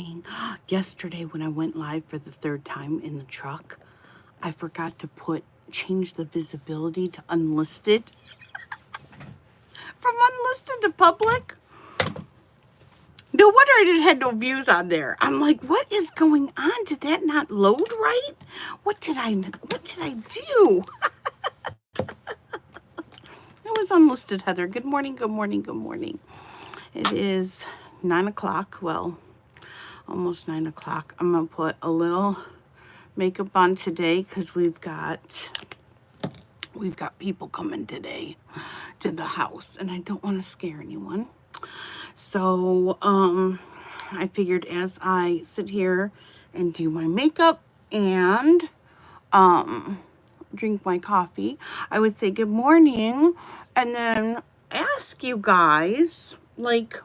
morning. Yesterday when I went live for the third time in the truck, I forgot to change the visibility to unlisted. From unlisted to public. No wonder it had no views on there. I'm like, what is going on? Did that not load right? What did I do? It was unlisted, Heather. Good morning, good morning, good morning. It is 9 o'clock. Well, almost 9 o'clock. I'm going to put a little makeup on today because we've got people coming today to the house and I don't want to scare anyone. So, I figured as I sit here and do my makeup and, drink my coffee, I would say good morning and then ask you guys, like,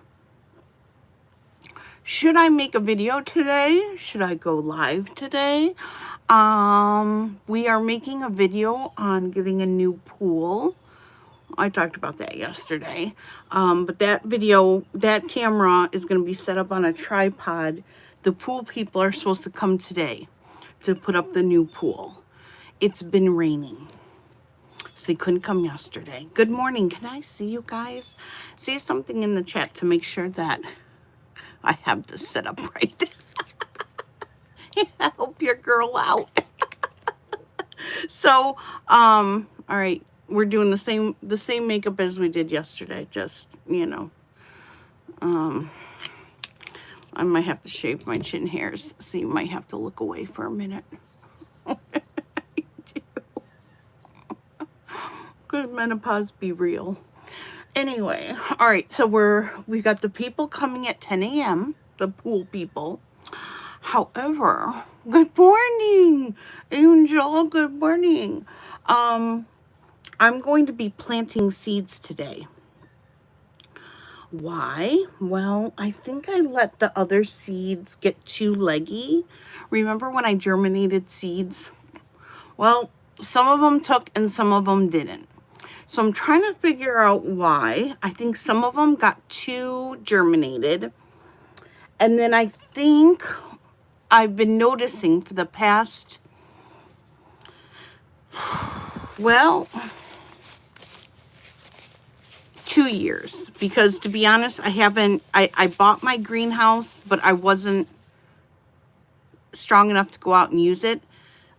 should I make a video today? Should I go live today? We are making a video on getting a new pool. I talked about that yesterday. But that camera is going to be set up on a tripod. The pool people are supposed to come today to put up the new pool. It's been raining, so they couldn't come yesterday. Good morning. Can I see you guys? Say something in the chat to make sure that I have this set up right. Help your girl out. So, all right. We're doing the same makeup as we did yesterday. Just, you know, I might have to shave my chin hairs, so you might have to look away for a minute. Could menopause be real? Anyway, all right. So we've got the people coming at 10 a.m. The pool people. However, good morning, Angel. Good morning. I'm going to be planting seeds today. Why? Well, I think I let the other seeds get too leggy. Remember when I germinated seeds? Well, some of them took and some of them didn't. So I'm trying to figure out why. I think some of them got too germinated. And then I think I've been noticing for the past, well, 2 years, because to be honest, I bought my greenhouse, but I wasn't strong enough to go out and use it.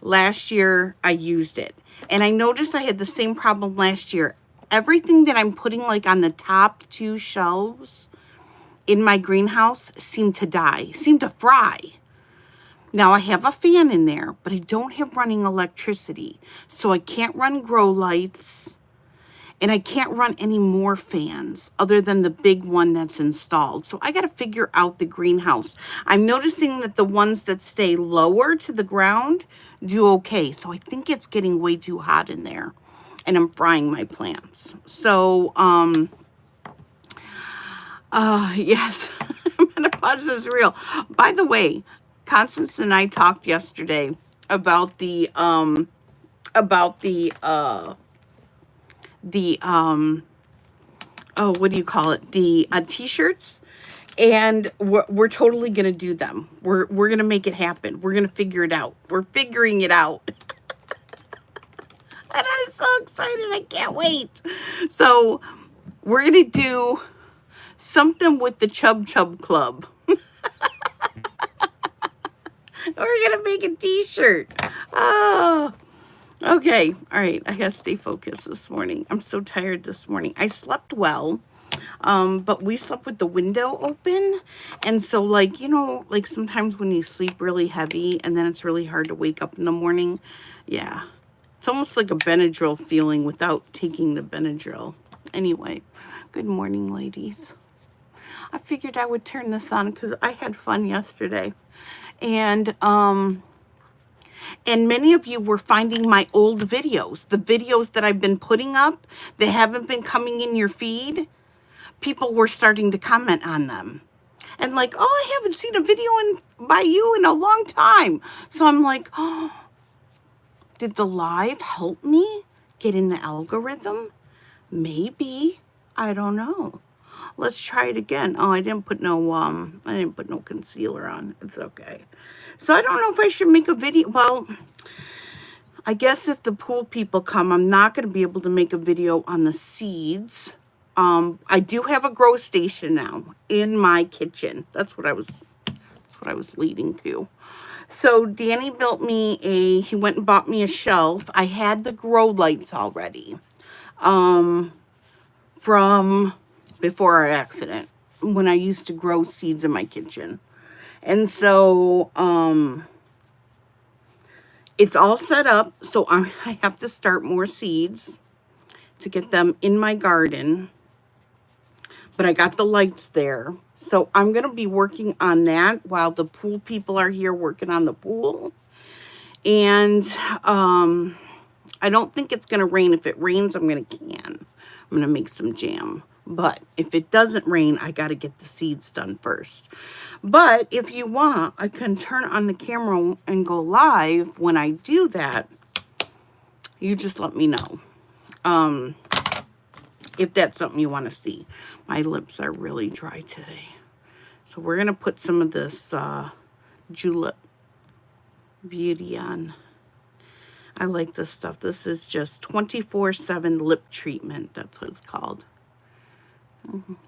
Last year, I used it. And I noticed I had the same problem last year. Everything that I'm putting like on the top 2 shelves in my greenhouse seemed to die, seemed to fry. Now I have a fan in there, but I don't have running electricity. So I can't run grow lights and I can't run any more fans other than the big one that's installed. So I got to figure out the greenhouse. I'm noticing that the ones that stay lower to the ground do okay. So I think it's getting way too hot in there and I'm frying my plants. So, yes, menopause is real. By the way, Constance and I talked yesterday about the oh, what do you call it? The t-shirts. And we're totally going to do them. We're going to make it happen. We're going to figure it out. We're figuring it out. And I'm so excited. I can't wait. So we're going to do something with the Chub Chub Club. We're going to make a t-shirt. Oh, okay. All right. I got to stay focused this morning. I'm so tired this morning. I slept well, but we slept with the window open. And so, like, you know, like sometimes when you sleep really heavy and then it's really hard to wake up in the morning. Yeah. It's almost like a Benadryl feeling without taking the Benadryl. Anyway, good morning, ladies. I figured I would turn this on because I had fun yesterday. And many of you were finding my old videos, the videos that I've been putting up. They haven't been coming in your feed. People were starting to comment on them. And like, oh, I haven't seen a video by you in a long time. So I'm like, oh, did the live help me get in the algorithm? Maybe. I don't know. Let's try it again. Oh, I didn't put no concealer on. It's okay. So I don't know if I should make a video. Well, I guess if the pool people come, I'm not going to be able to make a video on the seeds. I do have a grow station now in my kitchen. That's what I was leading to. So Danny he went and bought me a shelf. I had the grow lights already. From before our accident, when I used to grow seeds in my kitchen. And so, it's all set up. So I have to start more seeds to get them in my garden. But I got the lights there. So I'm going to be working on that while the pool people are here working on the pool. And I don't think it's going to rain. If it rains, I'm going to make some jam. But if it doesn't rain, I got to get the seeds done first. But if you want, I can turn on the camera and go live when I do that. You just let me know. If that's something you want to see. My lips are really dry today. So we're going to put some of this Julep Beauty on. I like this stuff. This is just 24/7 lip treatment. That's what it's called.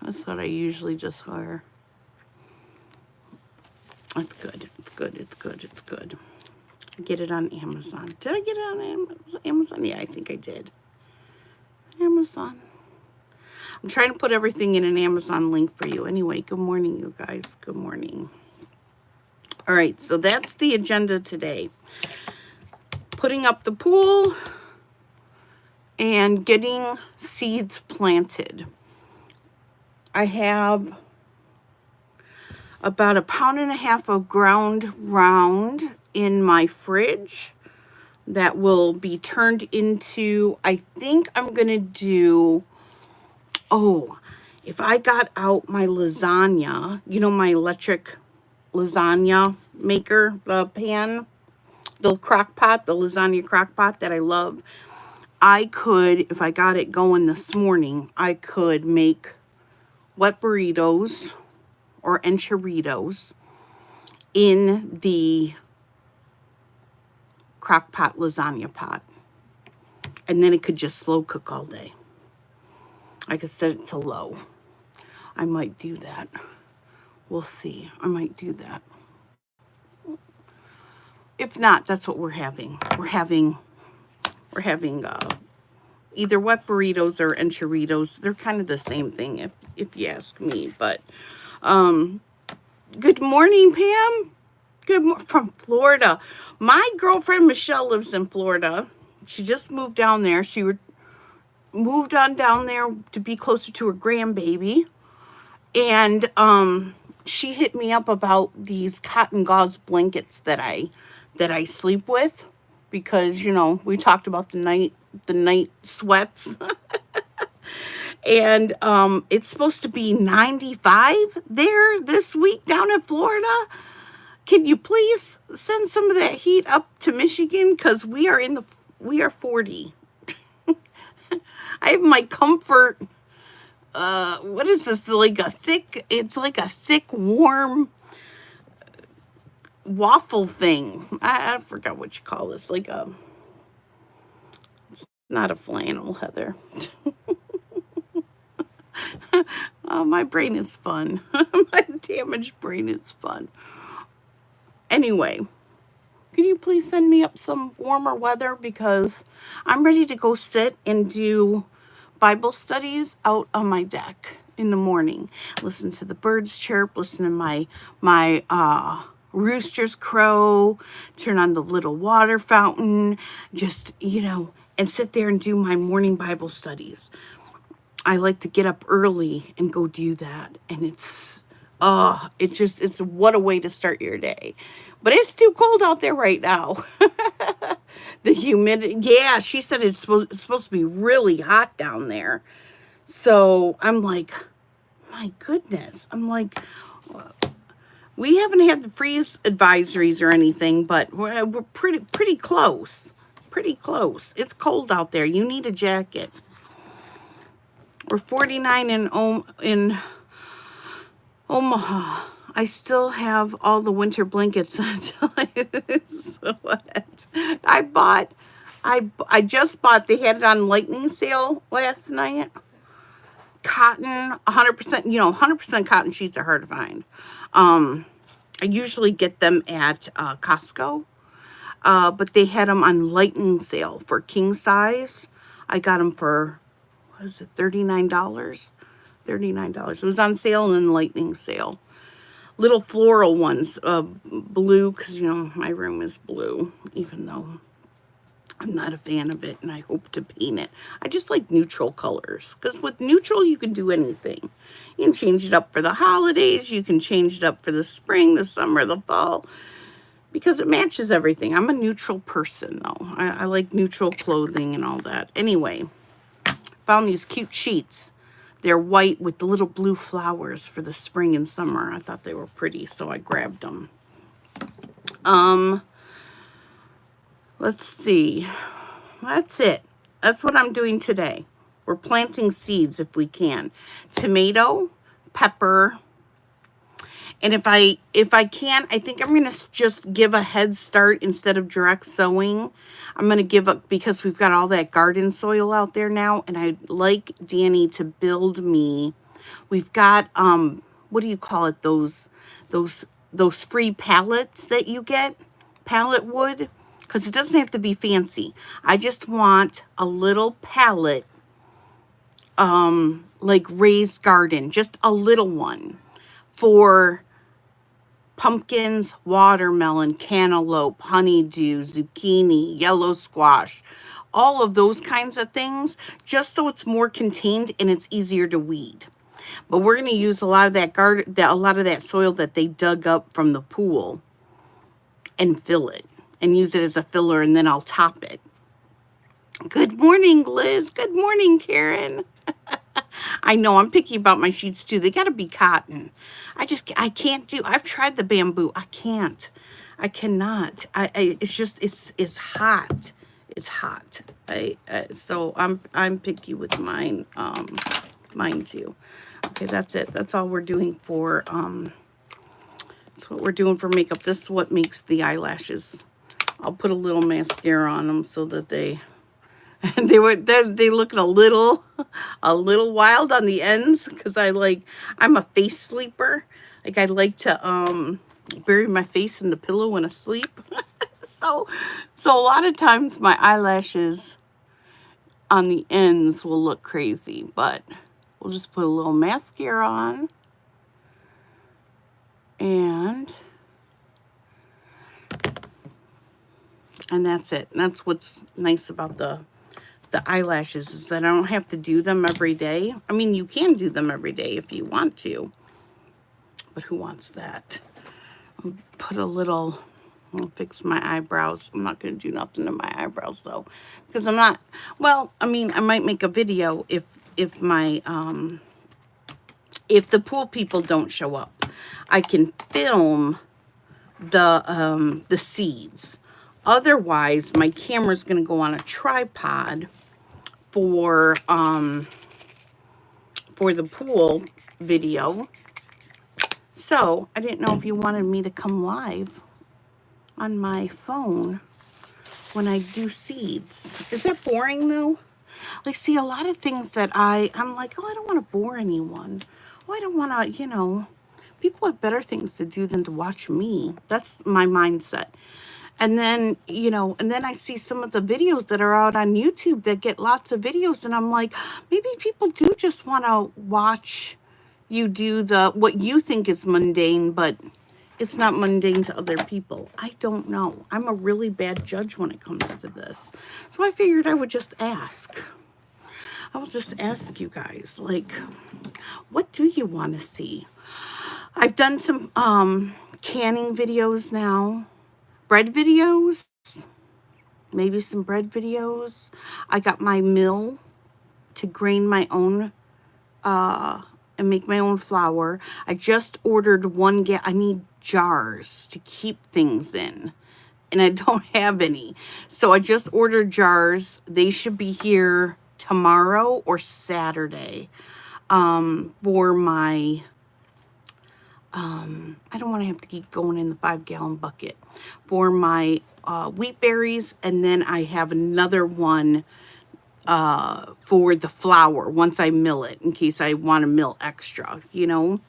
That's what I usually just wear. It's good. It's good. It's good. It's good. I get it on Amazon. Did I get it on Amazon? Yeah, I think I did. Amazon. I'm trying to put everything in an Amazon link for you. Anyway, good morning, you guys. Good morning. All right, so that's the agenda today. Putting up the pool and getting seeds planted. I have about 1.5 pounds of ground round in my fridge that will be turned into, I think I'm going to do, if I got out my lasagna, you know, my electric lasagna maker, the pan, the crock pot, the lasagna crock pot that I love, I could, if I got it going this morning, I could make wet burritos or enchiladas in the crock pot lasagna pot. And then it could just slow cook all day. I could set it to low. I might do that. We'll see. I might do that. If not, that's what we're having. We're having either wet burritos or enchiladas. They're kind of the same thing if you ask me. But good morning, Pam. From Florida. My girlfriend Michelle lives in Florida. She just moved down there. She moved on down there to be closer to her grandbaby. And she hit me up about these cotton gauze blankets that I sleep with, because, you know, we talked about the night sweats. And it's supposed to be 95 there this week down in Florida. Can you please send some of that heat up to Michigan? Because we are 40. I have my comfort. What is this? It's like a thick, warm waffle thing. I forgot what you call this. It's not a flannel, Heather. Oh, my brain is fun. My damaged brain is fun. Anyway, can you please send me up some warmer weather? Because I'm ready to go sit and do Bible studies out on my deck in the morning. Listen to the birds chirp, listen to my roosters crow, turn on the little water fountain, just, you know, and sit there and do my morning Bible studies. I like to get up early and go do that. And it's what a way to start your day. But it's too cold out there right now. The humidity, yeah, she said it's supposed to be really hot down there. So I'm like, my goodness. I'm like, we haven't had the freeze advisories or anything, but we're pretty close. Pretty close. It's cold out there. You need a jacket. We're 49 in Omaha. I still have all the winter blankets until it's wet. I just bought, they had it on lightning sale last night. Cotton, 100%, 100% cotton sheets are hard to find. I usually get them at Costco, but they had them on lightning sale for king size. I got them for, what was it, $39? $39. It was on sale and lightning sale. Little floral ones, blue, because, my room is blue, even though I'm not a fan of it, and I hope to paint it. I just like neutral colors, because with neutral, you can do anything. You can change it up for the holidays. You can change it up for the spring, the summer, the fall, because it matches everything. I'm a neutral person, though. I like neutral clothing and all that. Anyway, found these cute sheets. They're white with the little blue flowers for the spring and summer. I thought they were pretty, so I grabbed them. Let's see. That's it. That's what I'm doing today. We're planting seeds if we can. Tomato, pepper, and if I can, I think I'm going to just give a head start instead of direct sowing. I'm going to give up, because we've got all that garden soil out there now, and I'd like Danny to build me. We've got what do you call it? Those free pallets that you get, pallet wood. Because it doesn't have to be fancy. I just want a little pallet, like raised garden, just a little one for pumpkins, watermelon, cantaloupe, honeydew, zucchini, yellow squash, all of those kinds of things, just so it's more contained and it's easier to weed. But we're going to use a lot of that soil that they dug up from the pool and fill it. And use it as a filler, and then I'll top it. Good morning, Liz. Good morning, Karen. I know, I'm picky about my sheets, too. They got to be cotton. I can't do, I've tried the bamboo. I can't. I cannot. It's just, it's hot. It's hot. So I'm picky with mine, mine, too. Okay, that's it. That's all we're doing for, that's what we're doing for makeup. This is what makes the eyelashes. I'll put a little mascara on them so that they look a little wild on the ends, because I'm a face sleeper. Like, I like to bury my face in the pillow when I sleep. so a lot of times my eyelashes on the ends will look crazy, but we'll just put a little mascara on, and that's it. And that's what's nice about the eyelashes, is that I don't have to do them every day. I mean, you can do them every day if you want to, but who wants that? I'll put a little, I'll fix my eyebrows. I'm not going to do nothing to my eyebrows, though, because I'm not, well, I mean, I might make a video if my, if the pool people don't show up. I can film the seeds. Otherwise, my camera's going to go on a tripod for the pool video. So, I didn't know if you wanted me to come live on my phone when I do seeds. Is that boring, though? Like, see, a lot of things that I'm like, oh, I don't want to bore anyone. Oh, I don't want to, people have better things to do than to watch me. That's my mindset. And then, and then I see some of the videos that are out on YouTube that get lots of videos. And I'm like, maybe people do just want to watch you do what you think is mundane, but it's not mundane to other people. I don't know. I'm a really bad judge when it comes to this. So I figured I would just ask. I will just ask you guys, like, what do you want to see? I've done some canning videos now. Bread videos, maybe some bread videos. I got my mill to grain my own and make my own flour. I just ordered I need jars to keep things in, and I don't have any. So I just ordered jars. They should be here tomorrow or Saturday for my, I don't want to have to keep going in the 5-gallon bucket for my wheat berries. And then I have another one for the flour once I mill it, in case I want to mill extra, you know.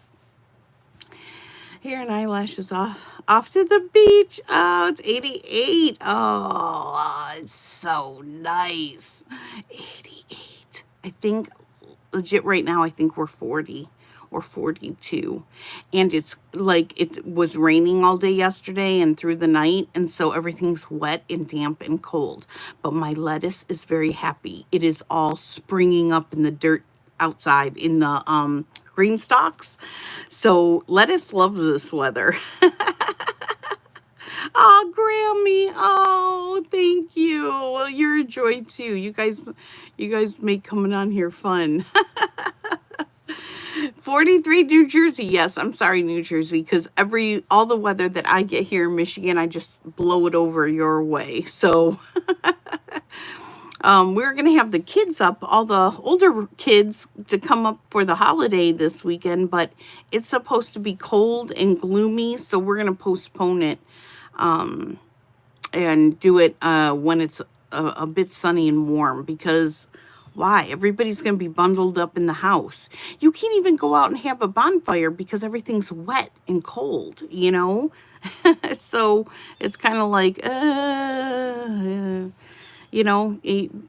Hair and eyelashes off to the beach. Oh, it's 88. Oh, it's so nice. 88. I think legit right now, I think we're 40 or 42. And it's like it was raining all day yesterday and through the night. And so everything's wet and damp and cold. But my lettuce is very happy. It is all springing up in the dirt outside in the green stalks. So lettuce loves this weather. Oh, Grammy. Oh, thank you. Well, you're a joy too. You guys make coming on here fun. 43 New Jersey. Yes, I'm sorry, New Jersey, because all the weather that I get here in Michigan, I just blow it over your way. So we're going to have the kids up, all the older kids, to come up for the holiday this weekend, but it's supposed to be cold and gloomy, so we're going to postpone it and do it when it's a bit sunny and warm, because why? Everybody's going to be bundled up in the house. You can't even go out and have a bonfire because everything's wet and cold, you know? So it's kind of like, you know,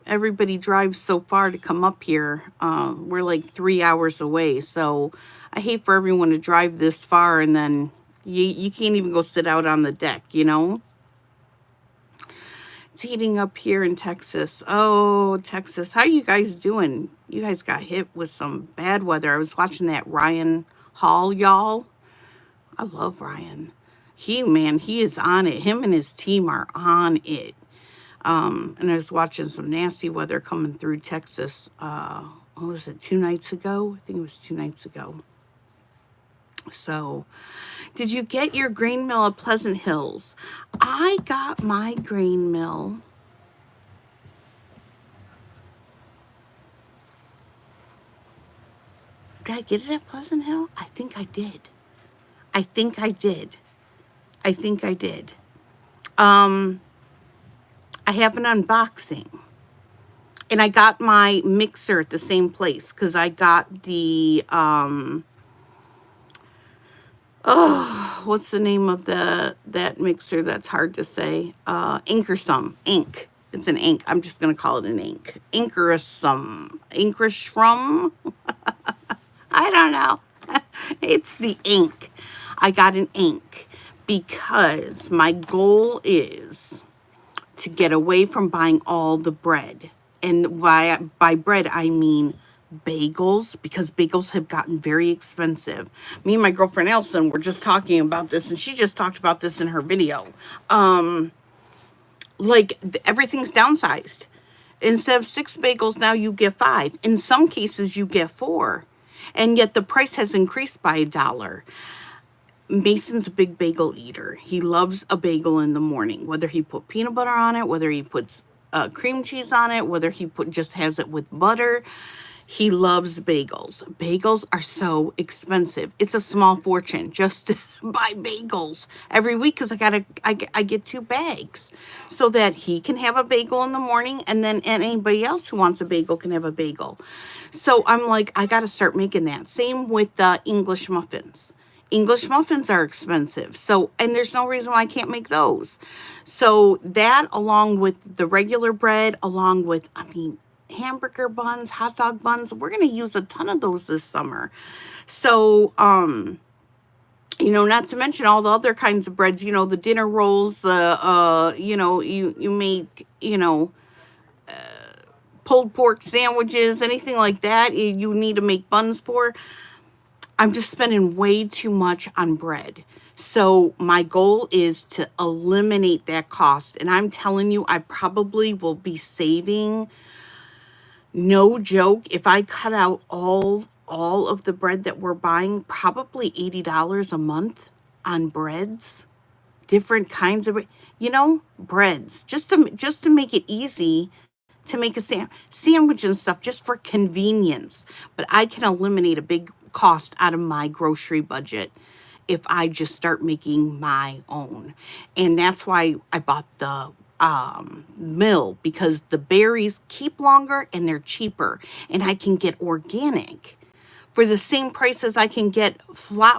everybody drives so far to come up here. We're like 3 hours away. So I hate for everyone to drive this far and then you can't even go sit out on the deck, you know? It's heating up here in Texas. Oh, Texas. How you guys doing? You guys got hit with some bad weather. I was watching that Ryan Hall, y'all. I love Ryan. He is on it. Him and his team are on it. And I was watching some nasty weather coming through Texas. What was it, 2 nights ago? I think it was 2 nights ago. So, did you get your grain mill at Pleasant Hills? I got my grain mill. Did I get it at Pleasant Hill? I think I did. I think I did. I think I did. I have an unboxing. And I got my mixer at the same place because I got the what's the name of that mixer that's hard to say? Anchorsome. Ink. It's an ink. I'm just going to call it an ink. Anchorsome. Anchorshrum. I don't know. It's the ink. I got an ink because my goal is to get away from buying all the bread. And by bread, I mean bagels, because bagels have gotten very expensive. Me and my girlfriend Elson were just talking about this, and she just talked about this in her video. Everything's downsized. Instead of 6 bagels, now you get 5. In some cases, you get 4. And yet the price has increased by $1. Mason's a big bagel eater. He loves a bagel in the morning, whether he put peanut butter on it, whether he puts cream cheese on it, whether he just has it with butter. He loves bagels. Bagels are so expensive. It's a small fortune just to buy bagels every week, because I get 2 bags so that he can have a bagel in the morning, and then anybody else who wants a bagel can have a bagel. So I'm like, I got to start making that. Same with the English muffins. English muffins are expensive. So, and there's no reason why I can't make those. So that, along with the regular bread, along with, hamburger buns, hot dog buns, we're going to use a ton of those this summer. So, not to mention all the other kinds of breads, the dinner rolls, you make, pulled pork sandwiches, anything like that you need to make buns for. I'm just spending way too much on bread. So my goal is to eliminate that cost. And I'm telling you, I probably will be saving, no joke, if I cut out all of the bread that we're buying, probably $80 a month on breads, different kinds of, breads, just to make it easy to make a sandwich and stuff just for convenience. But I can eliminate a big cost out of my grocery budget if I just start making my own. And that's why I bought the mill, because the berries keep longer and they're cheaper, and I can get organic for the same price as I can get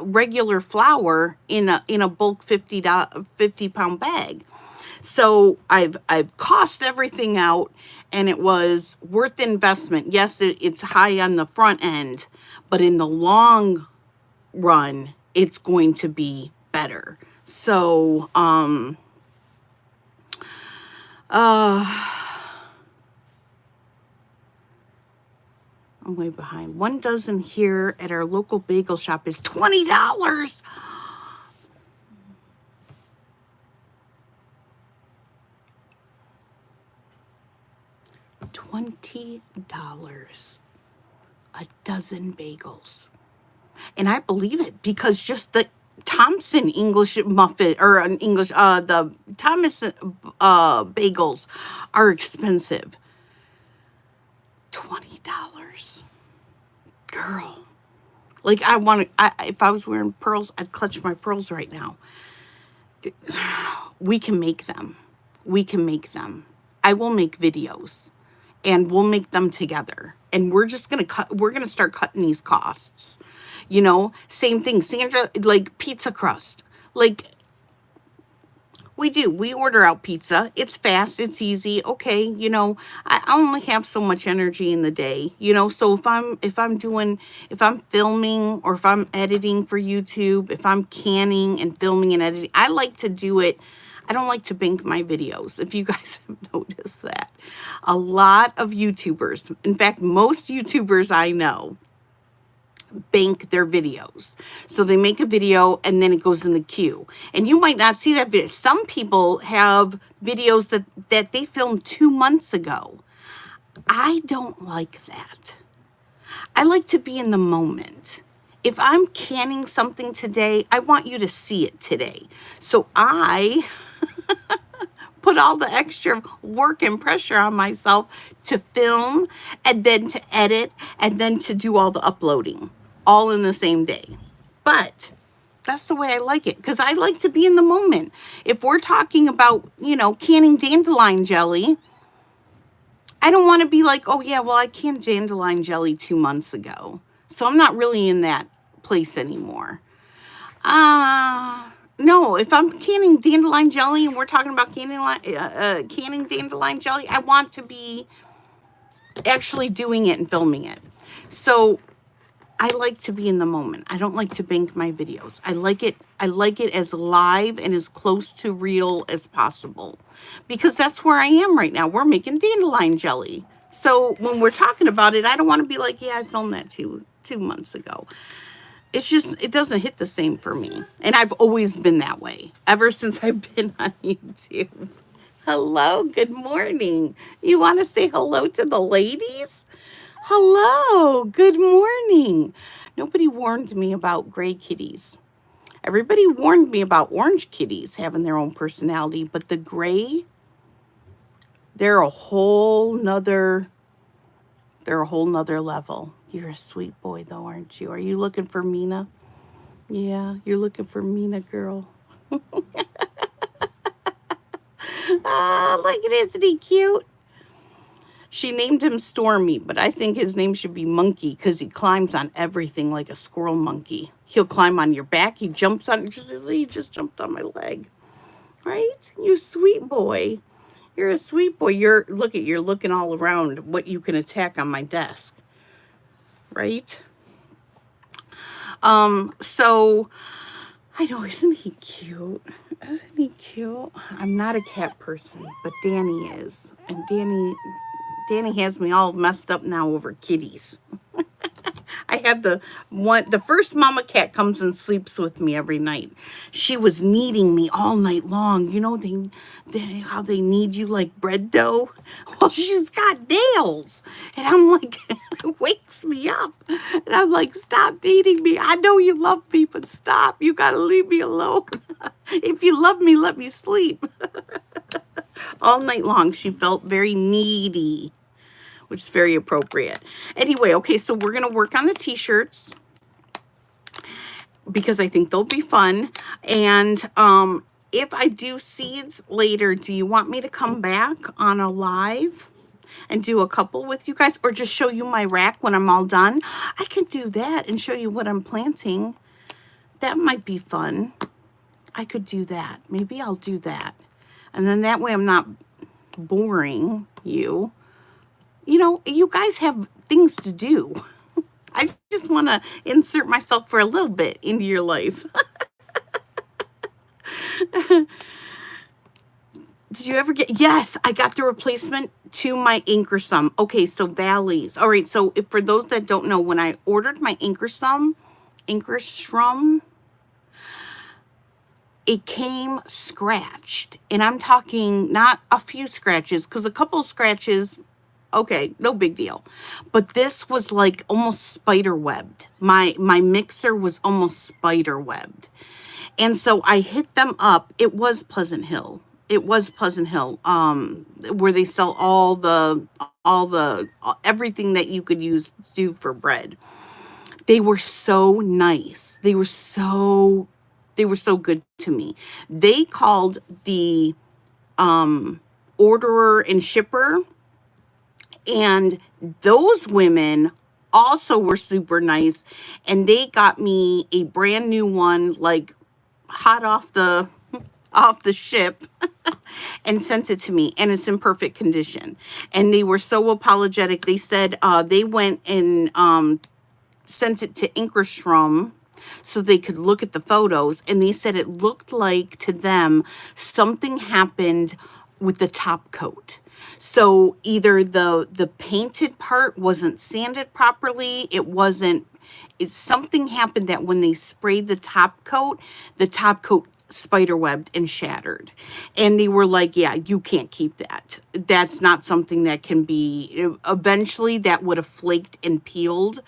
regular flour in a bulk 50 pound bag. So I've cost everything out, and it was worth the investment. Yes, it's high on the front end, but in the long run, it's going to be better. So, I'm way behind. 1 dozen here at our local bagel shop is $20. $20 a dozen bagels. And I believe it, because just the Thompson English muffin, or an English, the Thomas bagels are expensive. $20. Girl. Like, if I was wearing pearls, I'd clutch my pearls right now. We can make them. We can make them. I will make videos, and we'll make them together. And we're just going to we're going to start cutting these costs. You know, same thing. Sandra, like pizza crust. Like, we order out pizza. It's fast, it's easy. Okay, you know, I only have so much energy in the day, you know, so if I'm filming, or if I'm editing for YouTube, if I'm canning and filming and editing, I like to do it. I don't like to bank my videos, if you guys have noticed that. A lot of YouTubers, in fact, most YouTubers I know, bank their videos. So they make a video and then it goes in the queue. And you might not see that video. Some people have videos that they filmed 2 months ago. I don't like that. I like to be in the moment. If I'm canning something today, I want you to see it today. So I put all the extra work and pressure on myself to film, and then to edit, and then to do all the uploading, all in the same day. But that's the way I like it, because I like to be in the moment. If we're talking about, you know, canning dandelion jelly, I don't want to be like, oh yeah, well, I canned dandelion jelly 2 months ago, so I'm not really in that place anymore. No, if I'm canning dandelion jelly and we're talking about canning dandelion jelly, I want to be actually doing it and filming it. So I like to be in the moment. I don't like to bank my videos. I like it as live and as close to real as possible, because that's where I am right now. We're making dandelion jelly. So when we're talking about it, I don't want to be like, yeah, I filmed that two months ago. It's just, it doesn't hit the same for me. And I've always been that way ever since I've been on YouTube. Hello, good morning. You want to say hello to the ladies? Hello, good morning. Nobody warned me about gray kitties. Everybody warned me about orange kitties having their own personality, but the gray, they're a whole nother level. You're a sweet boy though, aren't you? Are you looking for Mina? Yeah, you're looking for Mina, girl. Ah, look at, isn't he cute? She named him Stormy, but I think his name should be Monkey, because he climbs on everything like a squirrel monkey. He'll climb on your back. He jumps on, he just jumped on my leg. Right? You sweet boy. You're a sweet boy. You're looking all around what you can attack on my desk. Right? So I know, isn't he cute? Isn't he cute? I'm not a cat person, but Danny is. And Danny has me all messed up now over kitties. I have the first mama cat comes and sleeps with me every night. She was kneading me all night long. You know, how they knead you like bread dough? Well, she's got nails. And I'm like, it wakes me up. And I'm like, stop kneading me. I know you love me, but stop. You got to leave me alone. If you love me, let me sleep. All night long, she felt very needy. which is very appropriate. Anyway, okay, so we're going to work on the t-shirts because I think they'll be fun. And if I do seeds later, do you want me to come back on a live and do a couple with you guys, or just show you my rack when I'm all done? I can do that and show you what I'm planting. That might be fun. I could do that. Maybe I'll do that. And then that way I'm not boring you. You know, you guys have things to do. I just want to insert myself for a little bit into your life. Did you ever get, yes, I got the replacement to my Anchorsum. Okay, so Valleys. All right, so if, for those that don't know, when I ordered my Anchorsum, it came scratched. And I'm talking not a few scratches, because a couple scratches, okay, no big deal. But this was like almost spider webbed. My mixer was almost spider webbed. And so I hit them up. It was Pleasant Hill. It was Pleasant Hill, where they sell everything that you could use to do for bread. They were so nice. They were so good to me. They called the orderer and shipper, and those women also were super nice, and they got me a brand new one, like hot off the ship, and sent it to me, and it's in perfect condition. And they were so apologetic. They said they went and sent it to Ankerstrom so they could look at the photos, and they said it looked like to them something happened with the top coat. So either the painted part wasn't sanded properly, it's something happened that when they sprayed the top coat spider webbed and shattered. And they were like, yeah, you can't keep that. That's not something that can be, eventually that would have flaked and peeled.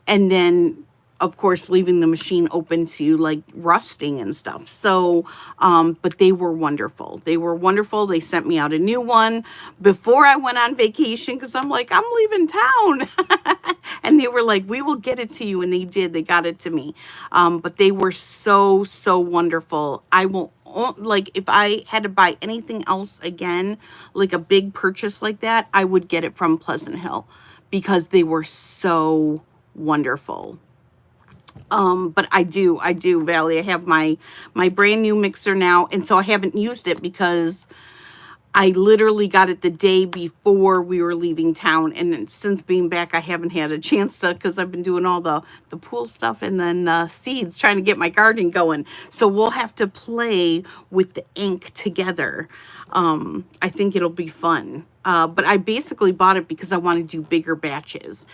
And then of course, leaving the machine open to like rusting and stuff. So, but they were wonderful. They were wonderful. They sent me out a new one before I went on vacation, because I'm like, I'm leaving town. And they were like, we will get it to you. And they did. They got it to me. But they were so, so wonderful. I will, like, if I had to buy anything else again, like a big purchase like that, I would get it from Pleasant Hill, because they were so wonderful. But I do, Valley. I have my brand new mixer now. And so I haven't used it because I literally got it the day before we were leaving town. And then since being back, I haven't had a chance to, because I've been doing all the pool stuff and then seeds, trying to get my garden going. So we'll have to play with the ink together. I think it'll be fun. But I basically bought it because I want to do bigger batches.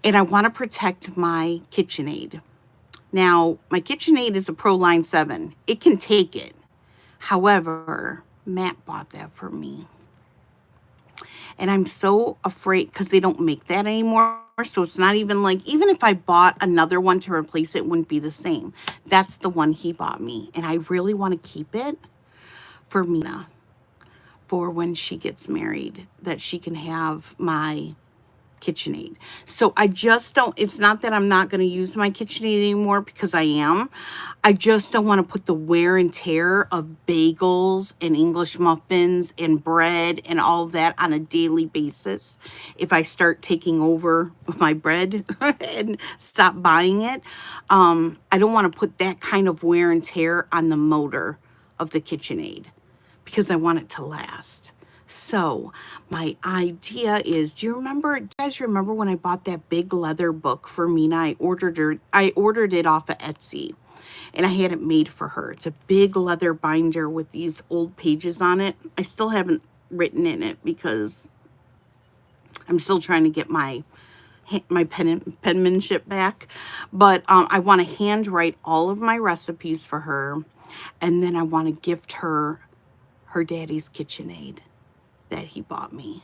And I want to protect my KitchenAid. Now, my KitchenAid is a Pro Line 7. It can take it. However, Matt bought that for me. And I'm so afraid, because they don't make that anymore. So it's not even like, even if I bought another one to replace it, wouldn't be the same. That's the one he bought me. And I really want to keep it for Mina, for when she gets married, that she can have my KitchenAid. So I just don't, it's not that I'm not going to use my KitchenAid anymore, because I am. I just don't want to put the wear and tear of bagels and English muffins and bread and all that on a daily basis. If I start taking over my bread and stop buying it, I don't want to put that kind of wear and tear on the motor of the KitchenAid, because I want it to last. So my idea is, do you guys remember when I bought that big leather book for Mina? I ordered it off of Etsy, and I had it made for her. It's a big leather binder with these old pages on it. I still haven't written in it because I'm still trying to get my penmanship back. But I want to handwrite all of my recipes for her, and then I want to gift her daddy's KitchenAid that he bought me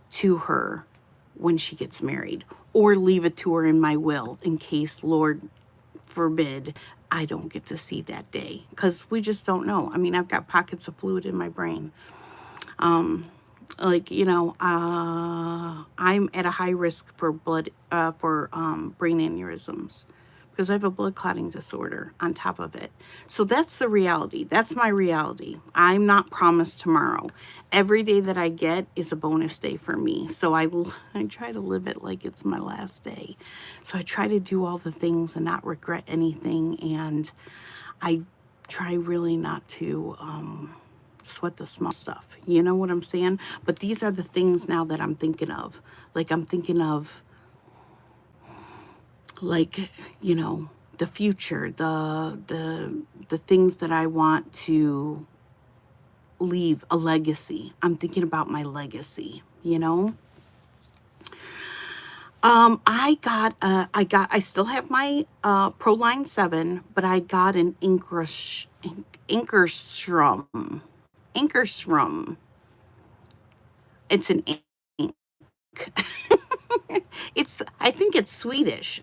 to her when she gets married, or leave it to her in my will in case, Lord forbid, I don't get to see that day, because we just don't know. I mean, I've got pockets of fluid in my brain. like, I'm at a high risk for brain aneurysms because I have a blood clotting disorder on top of it. So that's the reality. That's my reality. I'm not promised tomorrow. Every day that I get is a bonus day for me. So I try to live it like it's my last day. So I try to do all the things and not regret anything. And I try really not to sweat the small stuff. You know what I'm saying? But these are the things now that I'm thinking of. Like I'm thinking of, like, the future, the things that I want to leave a legacy. I'm thinking about my legacy. I still have my Proline 7, but I got an Inkerstrom. It's an ink. I think it's Swedish.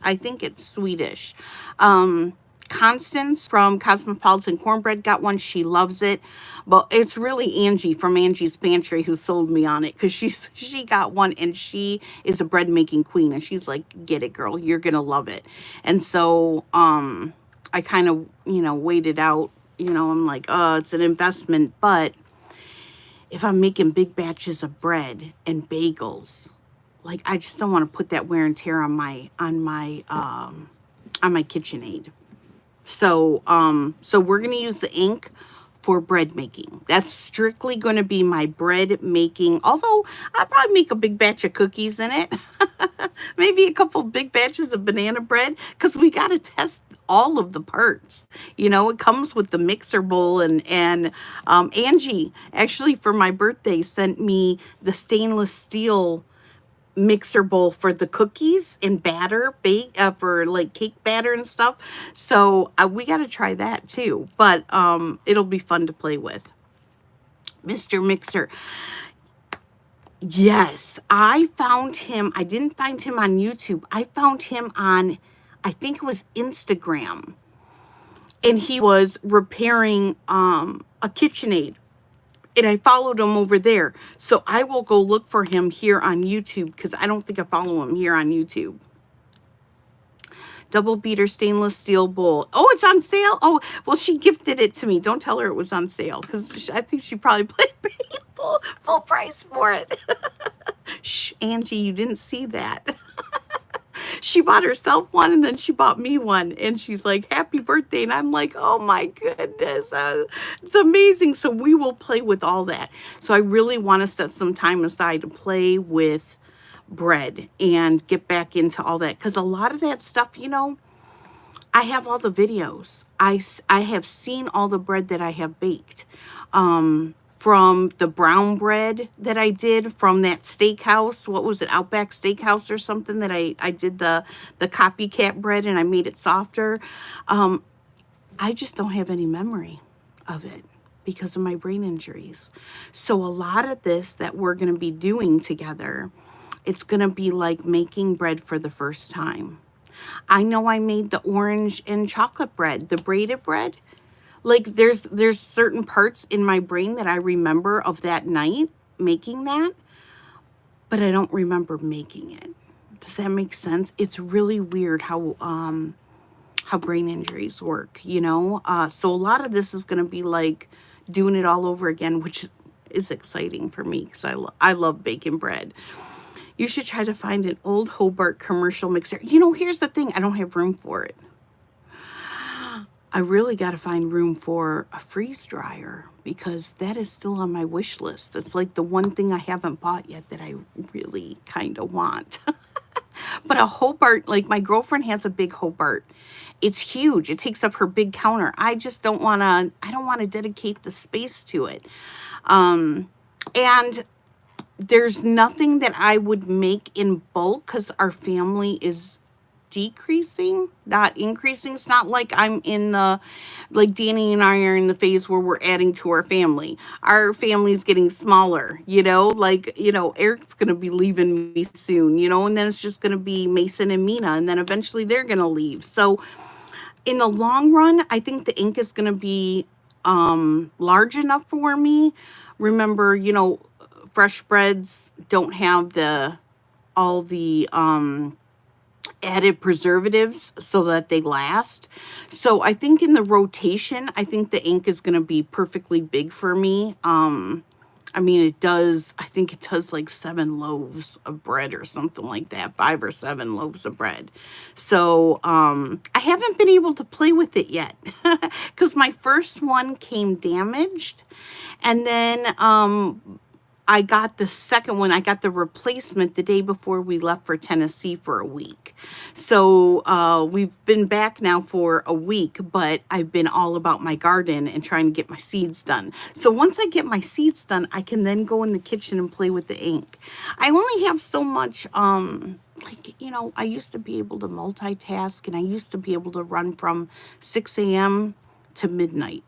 Constance from Cosmopolitan Cornbread got one. She loves it. But it's really Angie from Angie's Pantry who sold me on it, because she got one and she is a bread making queen, and she's like, get it, girl, you're gonna love it. And so I kind of, waited out. I'm like, oh, it's an investment, but if I'm making big batches of bread and bagels, like, I just don't want to put that wear and tear on my KitchenAid. So we're going to use the ink for bread making. That's strictly going to be my bread making. Although I'll probably make a big batch of cookies in it. Maybe a couple big batches of banana bread, because we got to test all of the parts. It comes with the mixer bowl, and Angie actually for my birthday sent me the stainless steel mixer bowl for the cookies and batter for like cake batter and stuff. So we got to try that too, but it'll be fun to play with. Mr. Mixer. Yes, I found him. I didn't find him on YouTube. I found him on, I think it was Instagram, and he was repairing a KitchenAid, and I followed him over there. So I will go look for him here on YouTube, because I don't think I follow him here on YouTube. Double beater stainless steel bowl. Oh, it's on sale? Oh, well, she gifted it to me. Don't tell her it was on sale, because I think she probably paid full price for it. Shh, Angie, you didn't see that. She bought herself one, and then she bought me one, and she's like, happy birthday. And I'm like, oh my goodness, it's amazing. So we will play with all that. So I really want to set some time aside to play with bread and get back into all that, because a lot of that stuff, I have all the videos. I have seen all the bread that I have baked. From the brown bread that I did from that steakhouse. What was it? Outback Steakhouse or something, that I did the copycat bread and I made it softer. I just don't have any memory of it because of my brain injuries. So a lot of this that we're going to be doing together, it's going to be like making bread for the first time. I know I made the orange and chocolate bread, the braided bread. Like there's certain parts in my brain that I remember of that night making that, but I don't remember making it. Does that make sense? It's really weird how brain injuries work, So a lot of this is going to be like doing it all over again, which is exciting for me because I love baking bread. You should try to find an old Hobart commercial mixer. Here's the thing. I don't have room for it. I really got to find room for a freeze dryer, because that is still on my wish list. That's like the one thing I haven't bought yet that I really kind of want. But a Hobart, like my girlfriend has a big Hobart. It's huge. It takes up her big counter. I don't want to dedicate the space to it. And there's nothing that I would make in bulk, because our family is decreasing, not increasing. It's not like I'm in like Danny and I are in the phase where we're adding to our family. Our family's getting smaller, Eric's going to be leaving me soon, and then it's just going to be Mason and Mina, and then eventually they're going to leave. So in the long run, I think the ink is going to be large enough for me. Remember, fresh breads don't have all the added preservatives so that they last. So I think in the rotation, I think the ink is going to be perfectly big for me. I mean, I think it does like 7 loaves of bread or something like that, 5 or 7 loaves of bread. So I haven't been able to play with it yet because my first one came damaged. And then I got the second one, I got the replacement the day before we left for Tennessee for a week. So we've been back now for a week, but I've been all about my garden and trying to get my seeds done. So once I get my seeds done, I can then go in the kitchen and play with the ink. I only have so much, like, you know, I used to be able to multitask, and I used to be able to run from 6 a.m. to midnight.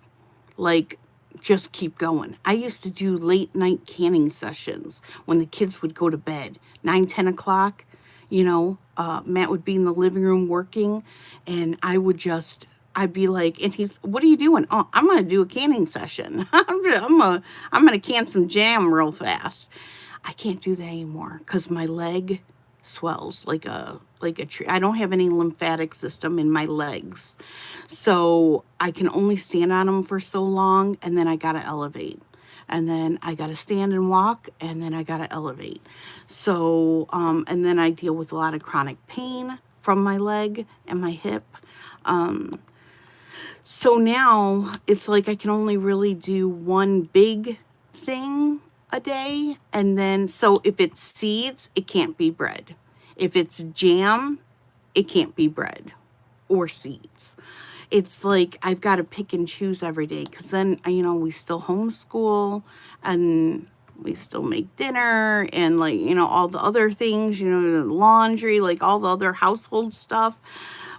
Like, just keep going. I used to do late night canning sessions when the kids would go to bed, 9, 10 o'clock. You know, Matt would be in the living room working, and I'd be like, and what are you doing? Oh, I'm going to do a canning session. I'm going to can some jam real fast. I can't do that anymore because my leg swells like a tree. I don't have any lymphatic system in my legs. So I can only stand on them for so long, and then I got to elevate. And then I got to stand and walk, and then I got to elevate. So, and then I deal with a lot of chronic pain from my leg and my hip. So now it's like I can only really do one big thing a day. And then, so if it's seeds, it can't be bread. If it's jam, it can't be bread or seeds. It's like I've got to pick and choose every day, because then, you know, we still homeschool and we still make dinner and, like, you know, all the other things, you know, the laundry, like all the other household stuff.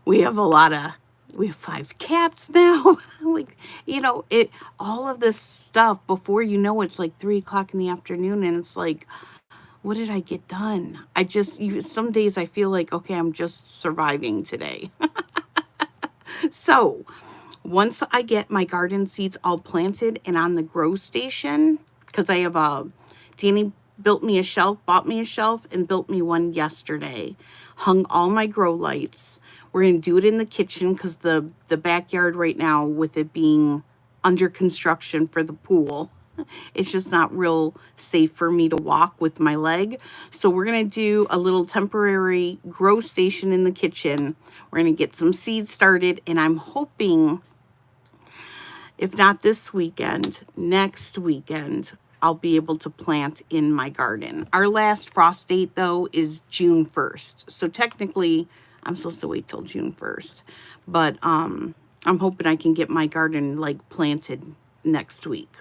We have 5 cats now. Like, you know, all of this stuff, before you know, it's like 3 o'clock in the afternoon, and it's like, what did I get done? Some days I feel like, okay, I'm just surviving today. So once I get my garden seeds all planted and on the grow station, because I have Danny bought me a shelf, and built me one yesterday, hung all my grow lights. We're going to do it in the kitchen because the backyard right now, with it being under construction for the pool, it's just not real safe for me to walk with my leg. So we're going to do a little temporary grow station in the kitchen. We're going to get some seeds started, and I'm hoping, if not this weekend, next weekend, I'll be able to plant in my garden. Our last frost date, though, is June 1st. So technically, I'm supposed to wait till June 1st. But I'm hoping I can get my garden, like, planted next week.